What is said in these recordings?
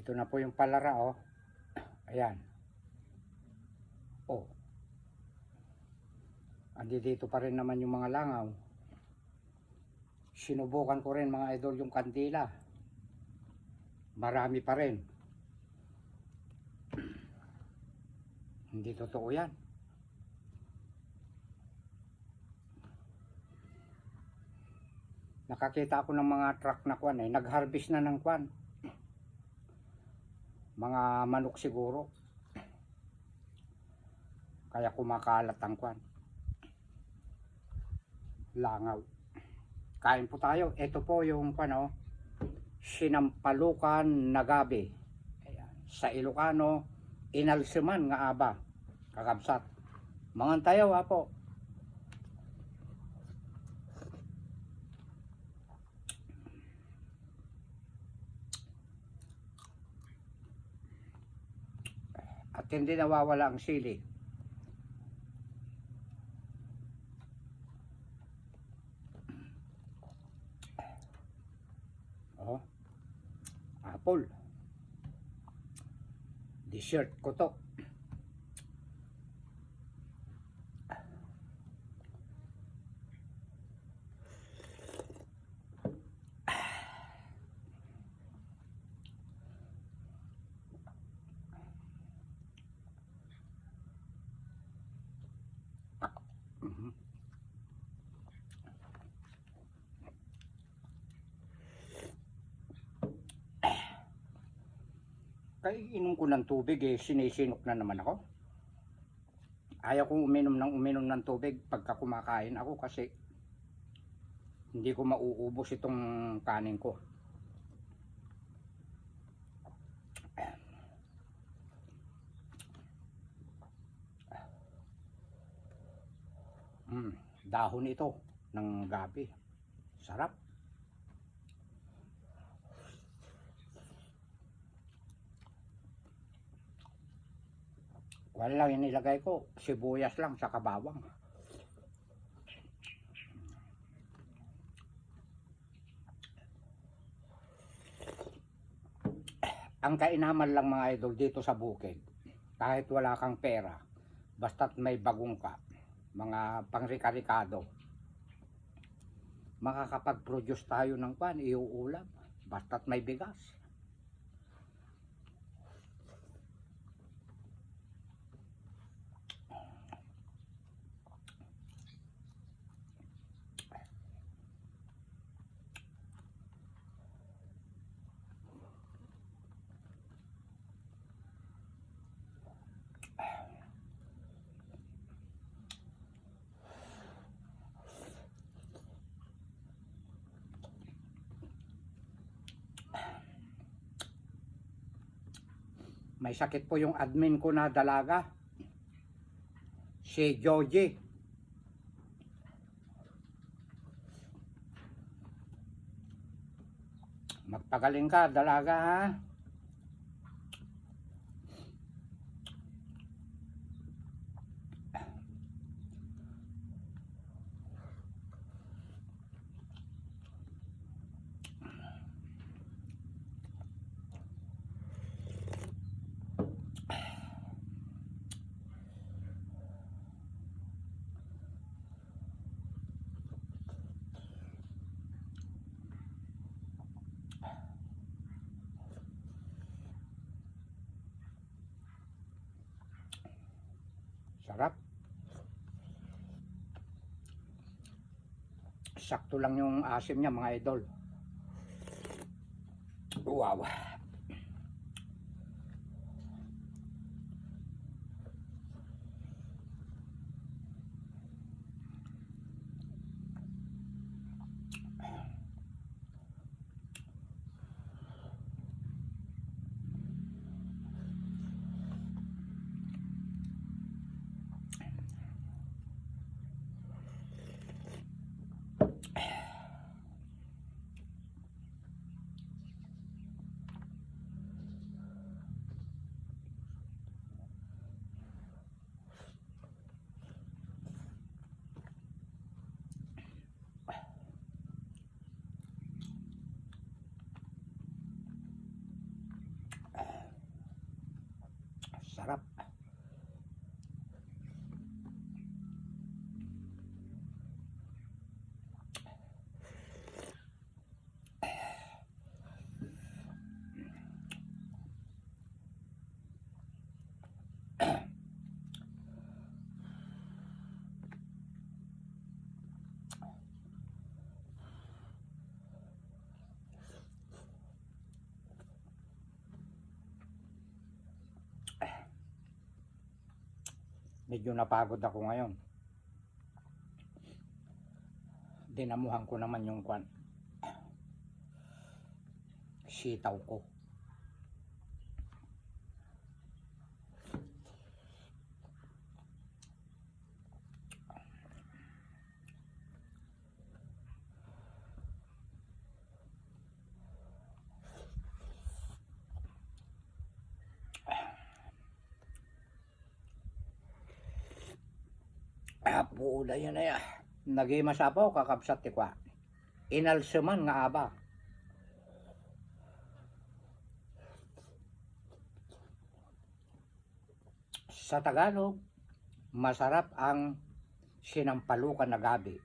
Ito na po yung palara, oh. Ayan. Oh. Andi dito pa rin naman yung mga langaw. Sinubukan ko rin mga idol yung kandila. Marami pa rin. Hindi totoo yan. Nakakita ako ng mga truck na kwan eh. Nag-harvest na ng kwan. Mga manok siguro. Kaya kumakalat ang kwan. Langaw. Kain po tayo. Ito po yung kwan, oh. Sinampalukan na gabi. Ayan. Sa Ilocano, inalsiman nga aba. Kakabsat. Mangantayaw po. At hindi nawawala ang sili. Oh. Apple. Dessert ko to. Kaya inom ko ng tubig eh, sinisinok na naman ako. Ayaw kong uminom ng tubig pagka kumakain ako kasi hindi ko mauubos itong kanin ko. Dahon ito ng gabi. Sarap. Wala lang inilagay ko, sibuyas lang sa bawang. Ang kainaman lang mga idol dito sa bukid, kahit wala kang pera, basta't may bagong ka, mga pangrikarikado, makakapag-produce tayo ng pan, iuulam, basta't may bigas. May sakit po yung admin ko na dalaga, si Joji. Magpagaling ka dalaga, ha. Sarap. Sakto lang yung asim niya mga idol. Wow. Medyo napagod ako ngayon. Dinamuhan ko naman yung sitaw ko. Puda yan na yan. Nagimasapaw kakabsat ti kwa. Inalseman nga aba. Sa Tagalog, masarap ang sinampalukan na gabi.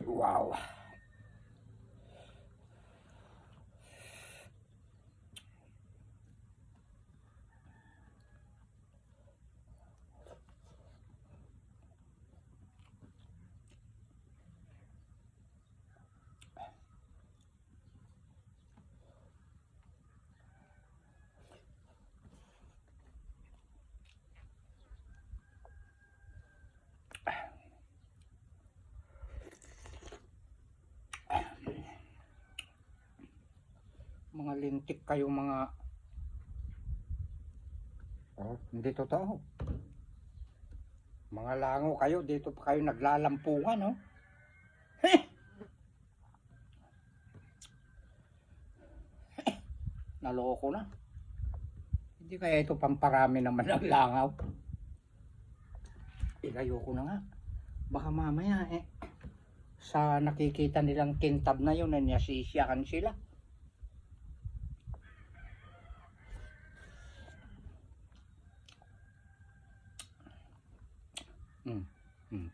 Wow. Mga lintik kayo mga hindi totoo. Mga lango kayo, dito pa kayo naglalampungan, no? Naloko na. Hindi kaya ito pamparami naman ng langaw. Ilayo ko na nga. Baka mamaya sa nakikita nilang kintab na yun, nasisiyakan sila.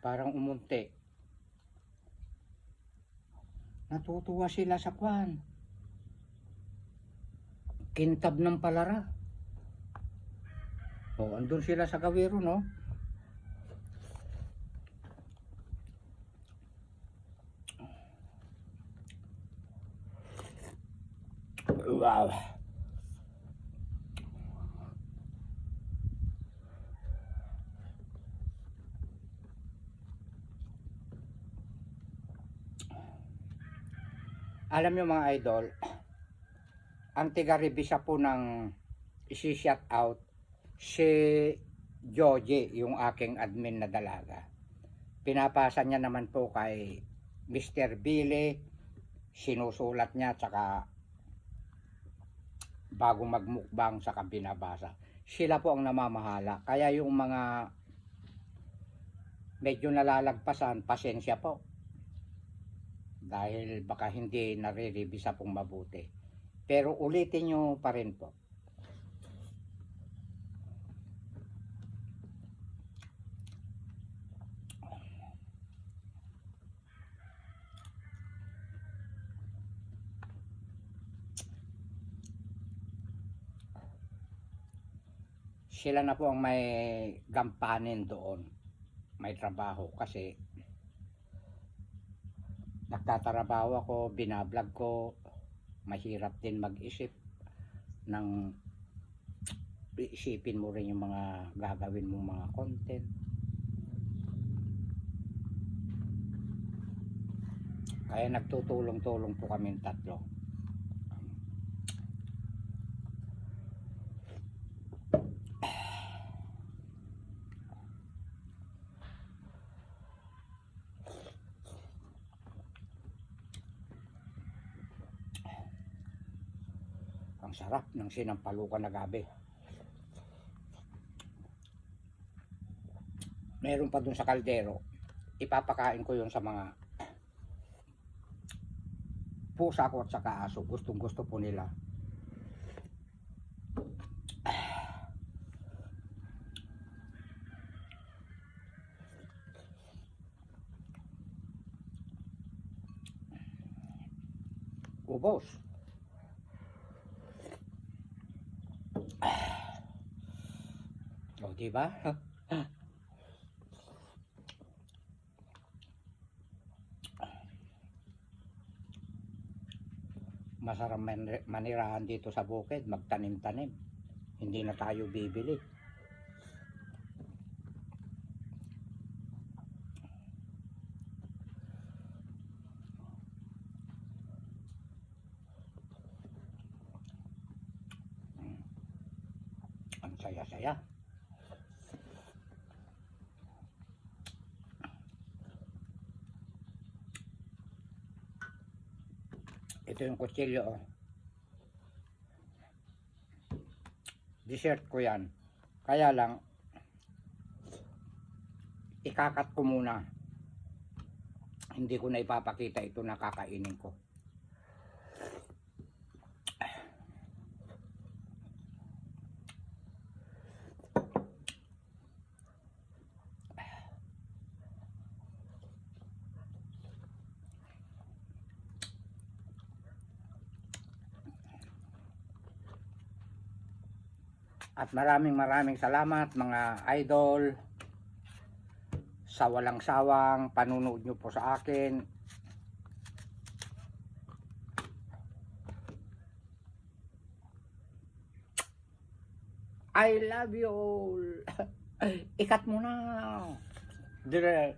Parang umunti. Natutuwa sila sa kwan. Kintab ng palara. Andun sila sa gawiro, no? Wow. Alam nyo mga idol, ang tiga-revisa po ng isi-shout out si Joji, yung aking admin na dalaga. Pinapasa niya naman po kay Mr. Billy, sinusulat niya tsaka bago magmukbang saka binabasa. Sila po ang namamahala. Kaya yung mga medyo nalalagpasan, pasensya po. Dahil baka hindi nare-revisa pong mabuti. Pero ulitin nyo pa rin po. Sila na po ang may gampanin doon. May trabaho kasi nagtatrabaho ako, binablog ko, mahirap din mag-isip ng isipin mo rin yung mga gagawin mong mga content. Kaya nagtutulong-tulong po kami tatlo. Ang sarap ng sinampalukan na gabi. Meron pa dun sa kaldero. Ipapakain ko yun sa mga pusa ko at saka aso. Gustong gusto po nila. ubos. O, diba? Masarap manirahan dito sa bukid, magtanim-tanim. Hindi na tayo bibili. Ang saya-saya. Ito yung kutsilyo, oh. Dessert ko yan. Kaya lang, ikakat ko muna. Hindi ko na ipapakita ito na kakainin ko. At maraming salamat mga idol sa walang sawang panunood nyo po sa akin. I love you all. Ikat mo na. Dire.